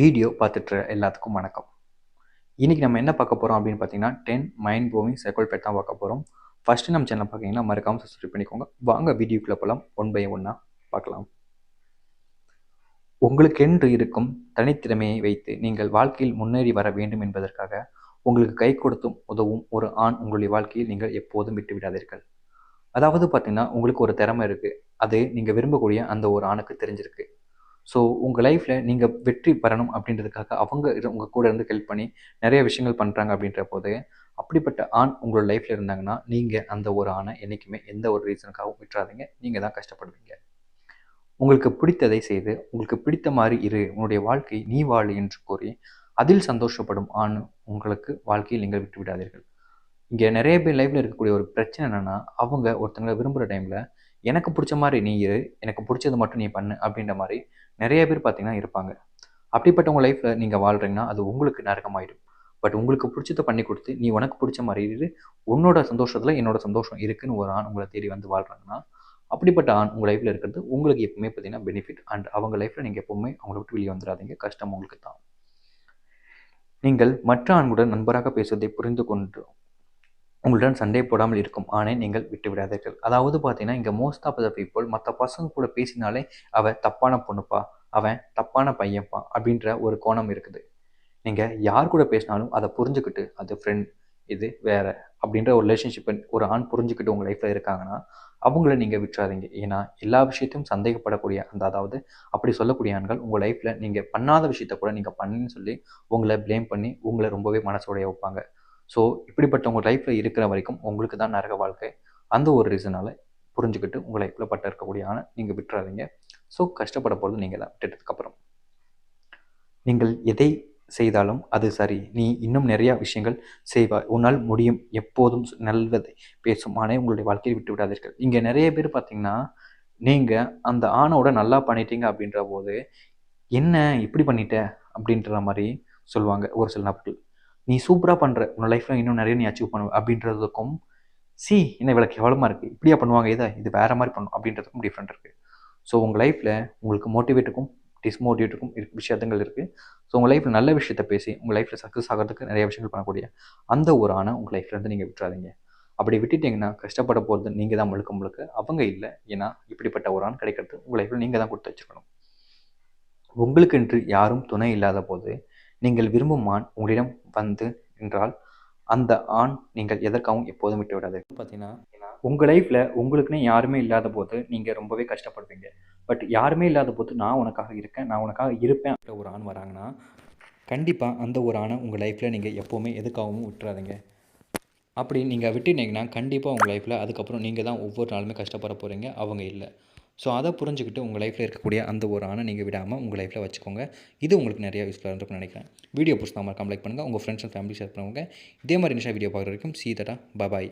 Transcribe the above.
Video பார்த்துட்டு எல்லாத்துக்கும் வணக்கம். இன்றைக்கி நம்ம என்ன பார்க்க போகிறோம் அப்படின்னு பார்த்தீங்கன்னா 10 மைண்ட் ப்ளோவிங் சைக்காலஜி தான் பார்க்க போகிறோம். ஃபஸ்ட்டு நம்ம சேனல் பார்த்திங்கன்னா மறக்காமல் சப்ஸ்கிரைப் பண்ணிக்கோங்க. வாங்க வீடியோக்குள்ளே போகலாம். ஒன் பை ஒன்னாக பார்க்கலாம். உங்களுக்கென்று இருக்கும் தனித்திறமையை வைத்து நீங்கள் வாழ்க்கையில் முன்னேறி வர வேண்டும் என்பதற்காக உங்களுக்கு கை கொடுத்தும் உதவும் ஒரு ஆண் உங்களுடைய வாழ்க்கையில் நீங்கள் எப்போதும் விட்டு விடாதீர்கள். அதாவது பார்த்தீங்கன்னா உங்களுக்கு ஒரு திறமை இருக்குது, அது நீங்கள் விரும்பக்கூடிய அந்த ஒரு ஆணுக்கு தெரிஞ்சிருக்கு. ஸோ உங்கள் லைஃப்பில் நீங்கள் வெற்றி பெறணும் அப்படின்றதுக்காக அவங்க உங்கள் கூட இருந்து ஹெல்ப் பண்ணி நிறைய விஷயங்கள் பண்ணுறாங்க அப்படின்ற போது, அப்படிப்பட்ட ஆண் உங்களோட லைஃப்பில் இருந்தாங்கன்னா நீங்கள் அந்த ஒரு ஆணை என்றைக்குமே எந்த ஒரு ரீசனுக்காகவும் விட்டுறாதீங்க. நீங்கள் தான் கஷ்டப்படுவீங்க. உங்களுக்கு பிடித்ததை செய்து உங்களுக்கு பிடித்த மாதிரி இரு, உன்னுடைய வாழ்க்கை நீ வாழு என்று கூறி அதில் சந்தோஷப்படும் ஆண் உங்களுக்கு வாழ்க்கையில் நீங்கள் விட்டு விடாதீர்கள். இங்கே நிறைய பேர் லைஃப்பில் இருக்கக்கூடிய ஒரு பிரச்சனை என்னென்னா, அவங்க ஒருத்தங்களை விரும்புகிற டைமில் எனக்கு பிடிச்ச மாதிரி நீ இரு, எனக்கு பிடிச்சது மட்டும் நீ பண்ணு அப்படின்ற மாதிரி நிறைய பேர் பார்த்தீங்கன்னா இருப்பாங்க. அப்படிப்பட்டவங்க லைஃப்பில் நீங்கள் வாழ்கிறீங்கன்னா அது உங்களுக்கு நரகமாயிடும். பட் உங்களுக்கு பிடிச்சதை பண்ணி கொடுத்து நீ உனக்கு பிடிச்ச மாதிரி இரு, உன்னோட சந்தோஷத்தில் என்னோட சந்தோஷம் இருக்குன்னு ஒரு ஆண் உங்களை தேடி வந்து வாழ்கிறாங்கன்னா, அப்படிப்பட்ட ஆண் உங்கள் லைஃப்பில் இருக்கிறது உங்களுக்கு எப்பவுமே பார்த்தீங்கன்னா பெனிஃபிட். அண்ட் அவங்க லைஃப்பில் நீங்கள் எப்பவுமே அவங்கள விட்டு வெளியே வந்துடாதீங்க. கஷ்டம் உங்களுக்கு தான். நீங்கள் மற்ற ஆண்களுடன் நண்பராக பேசுவதை புரிந்து கொண்டு உங்களுடன் சண்டை போடாமல் இருக்கும் ஆணை நீங்கள் விட்டு விடாதீர்கள். அதாவது பார்த்தீங்கன்னா இங்கே மோஸ்ட் ஆஃப் த பீப்புள் மற்ற பசங்க கூட பேசினாலே அவன் தப்பான பொண்ணுப்பா, அவன் தப்பான பையன்ப்பா அப்படின்ற ஒரு கோணம் இருக்குது. நீங்கள் யார் கூட பேசினாலும் அதை புரிஞ்சுக்கிட்டு அது ஃப்ரெண்ட், இது வேற அப்படின்ற ஒரு ரிலேஷன்ஷிப்பை ஒரு ஆண் புரிஞ்சுக்கிட்டு உங்கள் லைஃப்பில் இருக்காங்கன்னா அவங்கள நீங்கள் விட்டுறாதீங்க. ஏன்னா எல்லா விஷயத்தையும் சந்தேகப்படக்கூடிய அதாவது அப்படி சொல்லக்கூடிய ஆண்கள் உங்கள் லைஃப்பில் நீங்கள் பண்ணாத விஷயத்த கூட நீங்கள் பண்ணுன்னு சொல்லி உங்களை ப்ளேம் பண்ணி உங்களை ரொம்பவே மனசோடைய வைப்பாங்க. ஸோ இப்படிப்பட்ட உங்கள் லைஃப்பில் இருக்கிற வரைக்கும் உங்களுக்கு தான் நரக வாழ்க்கை. அந்த ஒரு ரீசனால் புரிஞ்சுக்கிட்டு உங்கள் லைஃப்பில் பட்ட இருக்கக்கூடிய ஆணை நீங்கள் விட்டுறாதீங்க. ஸோ கஷ்டப்பட போகிறது நீங்கள் தான். விட்டுட்டதுக்கப்புறம் நீங்கள் எதை செய்தாலும் அது சரி, நீ இன்னும் நிறையா விஷயங்கள் செய்வாய், உன்னால் முடியும், எப்போதும் நல்லதை பேசும் ஆணை உங்களுடைய வாழ்க்கையை விட்டு விடாதீர்கள். இங்கே நிறைய பேர் பார்த்தீங்கன்னா நீங்கள் அந்த ஆணோட நல்லா பண்ணிட்டீங்க அப்படின்ற போது என்ன இப்படி பண்ணிட்ட அப்படின்ற மாதிரி சொல்லுவாங்க ஒரு சில நபர்கள். நீ சூப்பராக பண்ணுற, உன் லைஃப்பில் இன்னும் நிறைய நீ அச்சீவ் பண்ணுவ அப்படின்றதுக்கும், என்ன இவ்வளோ கேவலமாக இருக்குது, இப்படியா பண்ணுவாங்க, இது வேறு மாதிரி பண்ணும் அப்படின்றதுக்கும் டிஃப்ரெண்ட் இருக்குது. ஸோ உங்கள் லைஃப்பில் உங்களுக்கு மோட்டிவேட்டுக்கும் டிஸ்மோட்டிவேட்டுக்கும் விஷயங்கள் இருக்குது. ஸோ உங்கள் லைஃப்பில் நல்ல விஷயத்தை பேசி உங்கள் லைஃப்பில் சக்ஸஸ் ஆகிறதுக்கு நிறைய விஷயங்கள் பண்ணக்கூடிய அந்த ஒரு ஆணை உங்கள் லைஃப்லேருந்து நீங்கள் விட்டுறாதீங்க. அப்படி விட்டுட்டிங்கன்னா கஷ்டப்பட போகிறது நீங்கள் தான் முழுக்க முழுக்க, அவங்க இல்லை. ஏன்னா இப்படிப்பட்ட ஒரு ஆண் கிடைக்கிறது உங்கள் லைஃப்பில் நீங்கள் தான் கொடுத்து வச்சுக்கணும். உங்களுக்கென்று யாரும் துணை இல்லாத போது நீங்கள் விரும்பும் ஆண் உங்களிடம் வந்து என்றால் அந்த ஆண் நீங்கள் எதற்காகவும் எப்போதும் விட்டு விடாது. பார்த்தீங்கன்னா உங்கள் லைஃப்பில் உங்களுக்குன்னே யாருமே இல்லாத போது நீங்கள் ரொம்பவே கஷ்டப்படுவீங்க. பட் யாருமே இல்லாத போது நான் உனக்காக இருக்கேன், நான் உனக்காக இருப்பேன் அப்படின்ற ஒரு ஆண் வராங்கன்னா கண்டிப்பாக அந்த ஒரு ஆணை உங்கள் லைஃப்பில் நீங்கள் எப்போவுமே எதுக்காகவும் விட்டுறாதீங்க. அப்படி நீங்கள் விட்டுட்டீங்கன்னா கண்டிப்பாக உங்கள் லைஃப்பில் அதுக்கப்புறம் நீங்கள் தான் ஒவ்வொரு நாளுமே கஷ்டப்பட போகிறீங்க, அவங்க இல்லை. ஸோ அதை புரிஞ்சுக்கிட்டு உங்கள் லைஃப்பில் இருக்கக்கூடிய அந்த ஒரு ஆணை நீங்கள் விடாமல் உங்கள் லைஃப்பில் வச்சுக்கோங்க. இது உங்களுக்கு நிறைய யூஸ்ஃபுல்லாக இருக்கும்னு நினைக்கிறேன். வீடியோ பிடிச்சா மறக்காம லைக் பண்ணுங்கள், உங்கள் ஃப்ரெண்ட்ஸ் அண்ட் ஃபேமிலி ஷேர் பண்ணுவாங்க. இதே மாதிரி நிமிஷம் வீடியோ பார்க்குற வரைக்கும் சீ தட்டா பாய்.